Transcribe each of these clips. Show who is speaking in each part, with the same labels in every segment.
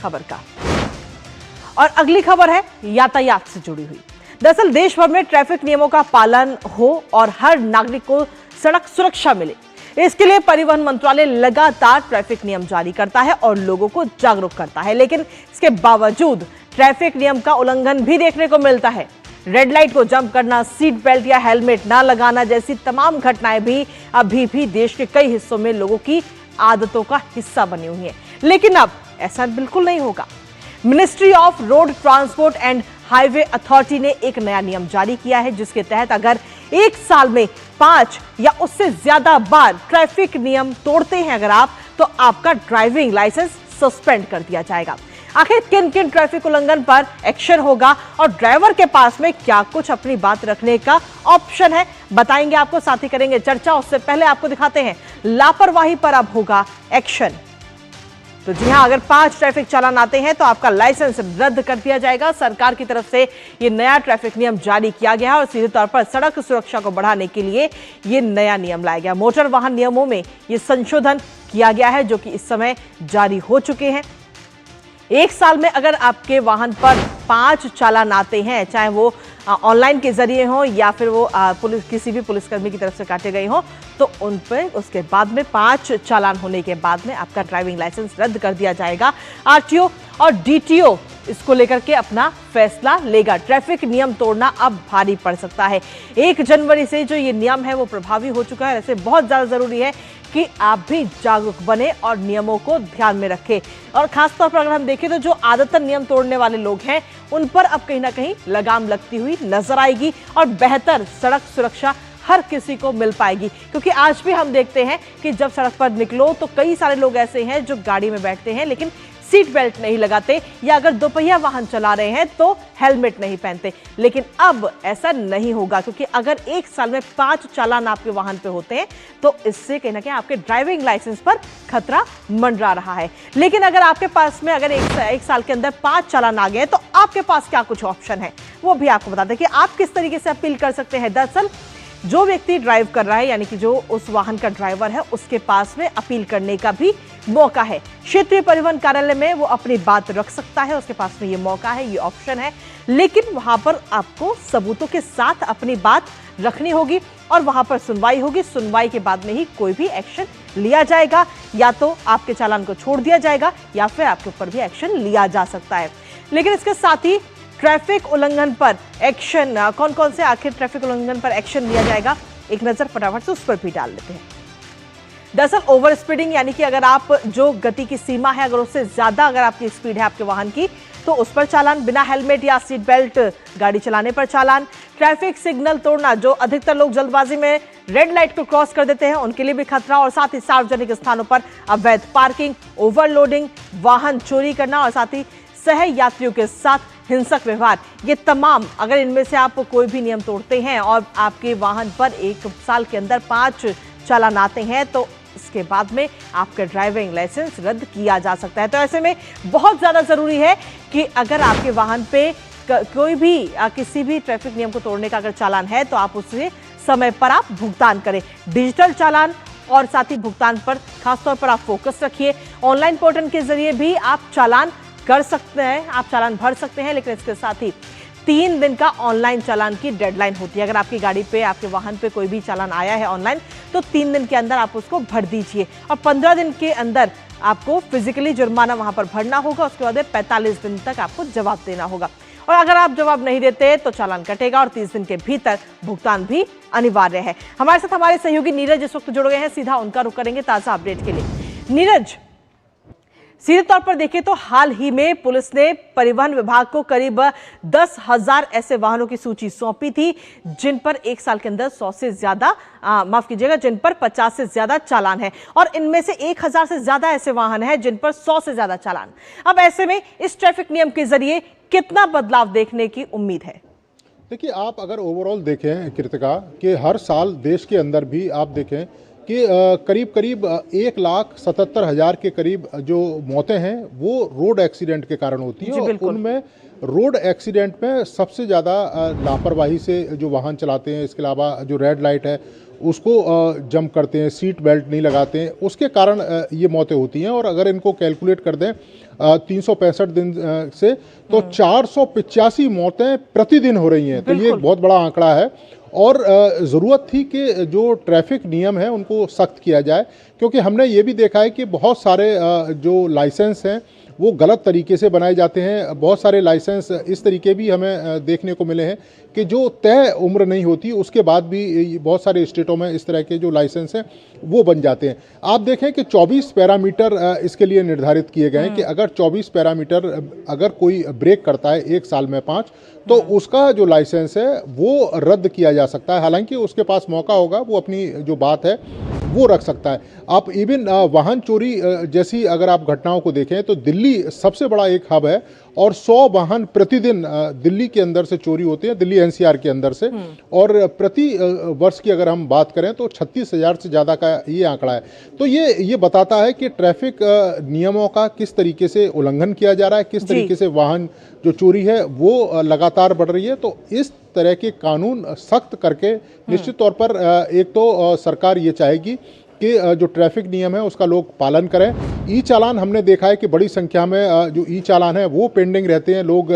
Speaker 1: खबर का। और अगली खबर है यातायात से जुड़ी हुई। दरअसल देश भर में ट्रैफिक नियमों का पालन हो और हर नागरिक को सड़क सुरक्षा मिले, इसके लिए परिवहन मंत्रालय लगातार ट्रैफिक नियम जारी करता है और लोगों को जागरूक करता है। लेकिन इसके बावजूद ट्रैफिक नियम का उल्लंघन भी देखने को मिलता है। रेड लाइट को जंप करना, सीट बेल्ट या हेलमेट ना लगाना जैसी तमाम घटनाएं भी अभी भी देश के कई हिस्सों में लोगों की आदतों का हिस्सा बनी हुई है। लेकिन अब ऐसा बिल्कुल नहीं होगा। Ministry of road transport and highway authority ने एक नया नियम जारी किया है, जिसके तहत अगर एक साल में 5 या उससे ज्यादा बार ट्रैफिक नियम तोड़ते हैं अगर आप, तो आपका ड्राइविंग लाइसेंस सस्पेंड कर दिया जाएगा। आखिर किन किन ट्रैफिक उल्लंघन पर एक्शन होगा और ड्राइवर के पास में क्या कुछ अपनी बात रखने का ऑप्शन है, बताएंगे आपको, साथ ही करेंगे चर्चा। उससे पहले आपको दिखाते हैं लापरवाही पर अब होगा एक्शन। तो जी हां, अगर 5 ट्रैफिक चालान आते हैं तो आपका लाइसेंस रद्द कर दिया जाएगा। सरकार की तरफ से ये नया ट्रैफिक नियम जारी किया गया है और सीधे तौर पर सड़क सुरक्षा को बढ़ाने के लिए ये नया नियम लाया गया। मोटर वाहन नियमों में ये संशोधन किया गया है, जो कि इस समय जारी हो चुके हैं। एक साल में अगर आपके वाहन पर 5 चालान आते हैं, चाहे वो ऑनलाइन के जरिए हो या फिर वो किसी भी पुलिसकर्मी की तरफ से काटे गए हो, तो उन पर उसके बाद में 5 चालान होने के बाद में आपका ड्राइविंग लाइसेंस रद्द कर दिया जाएगा। आरटीओ और डीटीओ इसको लेकर के अपना फैसला लेगा। ट्रैफिक नियम तोड़ना अब भारी पड़ सकता है। 1 जनवरी से जो ये नियम है वो प्रभावी हो चुका है। ऐसे बहुत ज्यादा जरूरी है कि आप भी जागरूक बने और नियमों को ध्यान में रखें। और खासतौर पर अगर हम देखें तो जो आदतन नियम तोड़ने वाले लोग हैं उन पर अब कहीं ना कहीं लगाम लगती हुई नजर आएगी और बेहतर सड़क सुरक्षा हर किसी को मिल पाएगी। क्योंकि आज भी हम देखते हैं कि जब सड़क पर निकलो तो कई सारे लोग ऐसे हैं जो गाड़ी में बैठते हैं लेकिन सीट बेल्ट नहीं लगाते, या अगर दोपहिया वाहन चला रहे हैं तो हेलमेट नहीं पहनते। लेकिन अब ऐसा नहीं होगा, क्योंकि अगर एक साल में 5 चालान आपके वाहन पे होते हैं तो इससे कहीं ना कहीं आपके ड्राइविंग लाइसेंस पर खतरा मंडरा रहा है। लेकिन अगर आपके पास में अगर एक साल के अंदर 5 चालान आ गए तो आपके पास क्या कुछ ऑप्शन है, वो भी आपको बता दें कि आप किस तरीके से अपील कर सकते हैं। दरअसल जो व्यक्ति ड्राइव कर रहा है, यानी कि जो उस वाहन का ड्राइवर है, उसके पास में अपील करने का भी मौका है। क्षेत्रीय परिवहन कार्यालय में वो अपनी बात रख सकता है, उसके पास में ये मौका है, ये ऑप्शन है। लेकिन वहां पर आपको सबूतों के साथ अपनी बात रखनी होगी और वहां पर सुनवाई होगी। सुनवाई के बाद में ही कोई भी एक्शन लिया जाएगा, या तो आपके चालान को छोड़ दिया जाएगा या फिर आपके ऊपर भी एक्शन लिया जा सकता है। लेकिन इसके साथ ही ट्रैफिक उल्लंघन पर एक्शन, कौन कौन से आखिर ट्रैफिक उल्लंघन पर एक्शन लिया जाएगा, एक नजर फटाफट से उस पर भी डाल लेते हैं। दरअसल ओवर स्पीडिंग, यानी कि अगर आप जो गति की सीमा है अगर उससे ज्यादा अगर आपकी स्पीड है आपके वाहन की, तो उस पर चालान। बिना हेलमेट या सीट बेल्ट गाड़ी चलाने पर चालान। ट्रैफिक सिग्नल तोड़ना, जो अधिकतर लोग जल्दबाजी में रेड लाइट को क्रॉस कर देते हैं उनके लिए भी खतरा। और साथ ही सार्वजनिक स्थानों पर अवैध पार्किंग, ओवरलोडिंग, वाहन चोरी करना और साथ ही सह यात्रियों के साथ हिंसक व्यवहार, ये तमाम अगर इनमें से आप कोई भी नियम तोड़ते हैं और आपके वाहन पर एक साल के अंदर 5 चालान आते हैं तो इसके बाद में आपका ड्राइविंग लाइसेंस रद्द किया जा सकता है। तो ऐसे में बहुत ज्यादा जरूरी है कि अगर आपके वाहन पे कोई भी किसी भी ट्रैफिक नियम को तोड़ने का अगर चालान है तो आप उससे समय पर आप भुगतान करें। डिजिटल चालान और साथ ही भुगतान पर खासतौर पर आप फोकस रखिए। ऑनलाइन पोर्टल के जरिए भी आप चालान कर सकते हैं, आप चालान भर सकते हैं, लेकिन इसके साथ ही 3 दिन का ऑनलाइन चालान की डेडलाइन होती है। अगर आपकी गाड़ी पे, आपके वाहन पे कोई भी चालान आया है ऑनलाइन, तो 3 दिन के अंदर आप उसको भर दीजिए और 15 दिन के अंदर आपको फिजिकली जुर्माना वहां पर भरना होगा। उसके बाद 45 दिन तक आपको जवाब देना होगा और अगर आप जवाब नहीं देते तो चालान कटेगा और 30 दिन के भीतर भुगतान भी अनिवार्य है। हमारे साथ हमारे सहयोगी नीरज इस वक्त जुड़ गए हैं, सीधा उनका रुख करेंगे ताजा अपडेट के लिए। नीरज, सीधे तौर पर देखें तो हाल ही में पुलिस ने परिवहन विभाग को करीब 10,000 ऐसे वाहनों की सूची सौंपी थी जिन पर एक साल के अंदर 100 से ज्यादा माफ कीजिएगा, जिन पर 50 से ज्यादा चालान है और इनमें से 1,000 से ज्यादा ऐसे वाहन हैं जिन पर 100 से ज्यादा चालान। अब ऐसे में इस ट्रैफिक नियम के जरिए कितना बदलाव देखने की उम्मीद है?
Speaker 2: देखिए, आप अगर ओवरऑल देखें कृतिका, कि हर साल देश के अंदर भी आप देखें कि करीब 1,77,000 के करीब जो मौतें हैं वो रोड एक्सीडेंट के कारण होती हैं। और उनमें रोड एक्सीडेंट में सबसे ज़्यादा लापरवाही से जो वाहन चलाते हैं, इसके अलावा जो रेड लाइट है उसको जंप करते हैं, सीट बेल्ट नहीं लगाते हैं, उसके कारण ये मौतें होती हैं। और अगर इनको कैलकुलेट कर दें, 365 दिन से, तो 485 मौतें प्रतिदिन हो रही हैं। तो ये एक बहुत बड़ा आंकड़ा है और ज़रूरत थी कि जो ट्रैफिक नियम है उनको सख्त किया जाए, क्योंकि हमने ये भी देखा है कि बहुत सारे जो लाइसेंस हैं वो गलत तरीके से बनाए जाते हैं। बहुत सारे लाइसेंस इस तरीके भी हमें देखने को मिले हैं कि जो तय उम्र नहीं होती उसके बाद भी बहुत सारे स्टेटों में इस तरह के जो लाइसेंस हैं वो बन जाते हैं। आप देखें कि 24 पैरामीटर इसके लिए निर्धारित किए गए हैं कि अगर 24 पैरामीटर अगर कोई ब्रेक करता है एक साल में 5, तो उसका जो लाइसेंस है वो रद्द किया जा सकता है। हालांकि उसके पास मौका होगा, वो अपनी जो बात है वो रख सकता है। आप इवन वाहन चोरी जैसी अगर आप घटनाओं को देखें तो दिल्ली सबसे बड़ा एक हब है और 100 वाहन प्रतिदिन दिल्ली के अंदर से चोरी होते हैं, दिल्ली एनसीआर के अंदर से, और प्रति वर्ष की अगर हम बात करें तो 36,000 से ज़्यादा का ये आंकड़ा है। तो ये बताता है कि ट्रैफिक नियमों का किस तरीके से उल्लंघन किया जा रहा है, किस तरीके से वाहन जो चोरी है वो लगातार बढ़ रही है। तो इस तरह के कानून सख्त करके निश्चित तौर पर एक तो सरकार ये चाहेगी कि जो ट्रैफिक नियम है उसका लोग पालन करें। ई चालान हमने देखा है कि बड़ी संख्या में जो ई चालान है वो पेंडिंग रहते हैं। लोग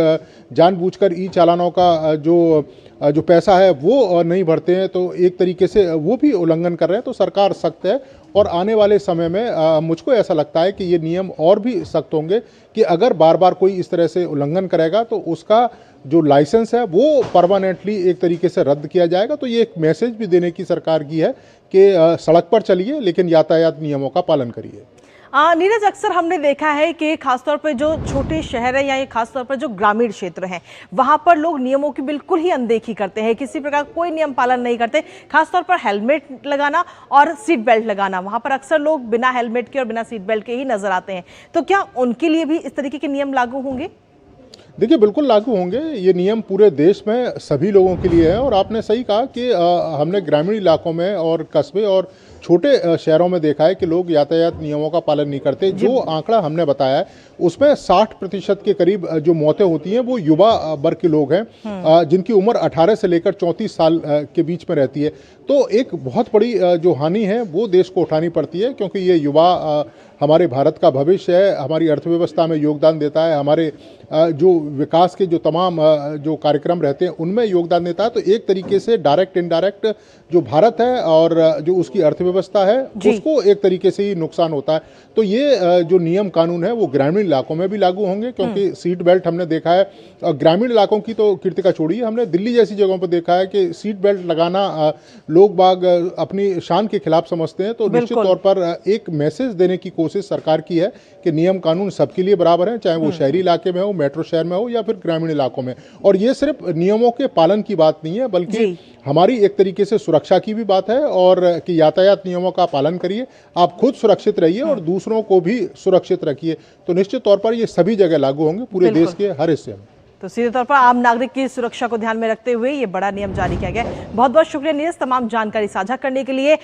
Speaker 2: जानबूझकर ई चालानों का जो पैसा है वो नहीं भरते हैं, तो एक तरीके से वो भी उल्लंघन कर रहे हैं। तो सरकार सख्त है और आने वाले समय में मुझको ऐसा लगता है कि ये नियम और भी सख्त होंगे कि अगर बार बार कोई इस तरह से उल्लंघन करेगा तो उसका जो लाइसेंस है वो परमानेंटली एक तरीके से रद्द किया जाएगा। तो ये एक मैसेज भी देने की सरकार की है कि सड़क पर चलिए लेकिन यातायात नियमों का पालन करिए।
Speaker 1: नीरज, अक्सर हमने देखा है कि खासतौर पर जो छोटे शहर है या ये खासतौर पर जो ग्रामीण क्षेत्र हैं वहां पर लोग नियमों की बिल्कुल ही अनदेखी करते हैं, किसी प्रकार कोई नियम पालन नहीं करते। खासतौर पर हेलमेट लगाना और सीट बेल्ट लगाना, वहां पर अक्सर लोग बिना हेलमेट के और बिना सीट बेल्ट के ही नजर आते हैं। तो क्या उनके लिए भी इस तरीके के नियम लागू होंगे?
Speaker 2: देखिए, बिल्कुल लागू होंगे। ये नियम पूरे देश में सभी लोगों के लिए है और आपने सही कहा कि हमने ग्रामीण इलाकों में और कस्बे और छोटे शहरों में देखा है कि लोग यातायात नियमों का पालन नहीं करते। जो आंकड़ा हमने बताया है उसमें 60% के करीब जो मौतें होती हैं वो युवा वर्ग के लोग हैं, जिनकी उम्र 18 से लेकर 34 साल के बीच में रहती है। तो एक बहुत बड़ी जो हानि है वो देश को उठानी पड़ती है, क्योंकि ये युवा हमारे भारत का भविष्य है, हमारी अर्थव्यवस्था में योगदान देता है, हमारे जो विकास के जो तमाम जो कार्यक्रम रहते हैं उनमें योगदान देता है। तो एक तरीके से डायरेक्ट इनडायरेक्ट जो भारत है और जो उसकी अर्थव्यवस्था है उसको एक तरीके से ही नुकसान होता है। तो ये जो नियम कानून है वो ग्रामीण इलाकों में भी लागू होंगे, क्योंकि सीट बेल्ट हमने देखा है ग्रामीण इलाकों की तो कीर्ति का छोड़िए, हमने दिल्ली जैसी जगहों पर देखा है कि सीट बेल्ट लगाना लोग बाग अपनी शान के खिलाफ समझते हैं। तो निश्चित तौर पर एक मैसेज देने की कोशिश सरकार की है कि नियम कानून सबके लिए बराबर है, चाहे वो शहरी इलाके में हो, मेट्रो शहर में हो या फिर ग्रामीण इलाकों में। और ये सिर्फ नियमों के पालन की बात नहीं है, बल्कि हमारी एक तरीके से सुरक्षा की भी बात है, और कि यातायात नियमों का पालन करिए, आप खुद सुरक्षित रहिए और दूसरों को भी सुरक्षित रखिए। तो निश्चित तौर पर ये सभी जगह लागू होंगे, पूरे देश के हर हिस्से में।
Speaker 1: तो सीधे तौर पर आम नागरिक की सुरक्षा को ध्यान में रखते हुए ये बड़ा नियम जारी किया गया। बहुत बहुत शुक्रिया नीरज, तमाम जानकारी साझा करने के लिए।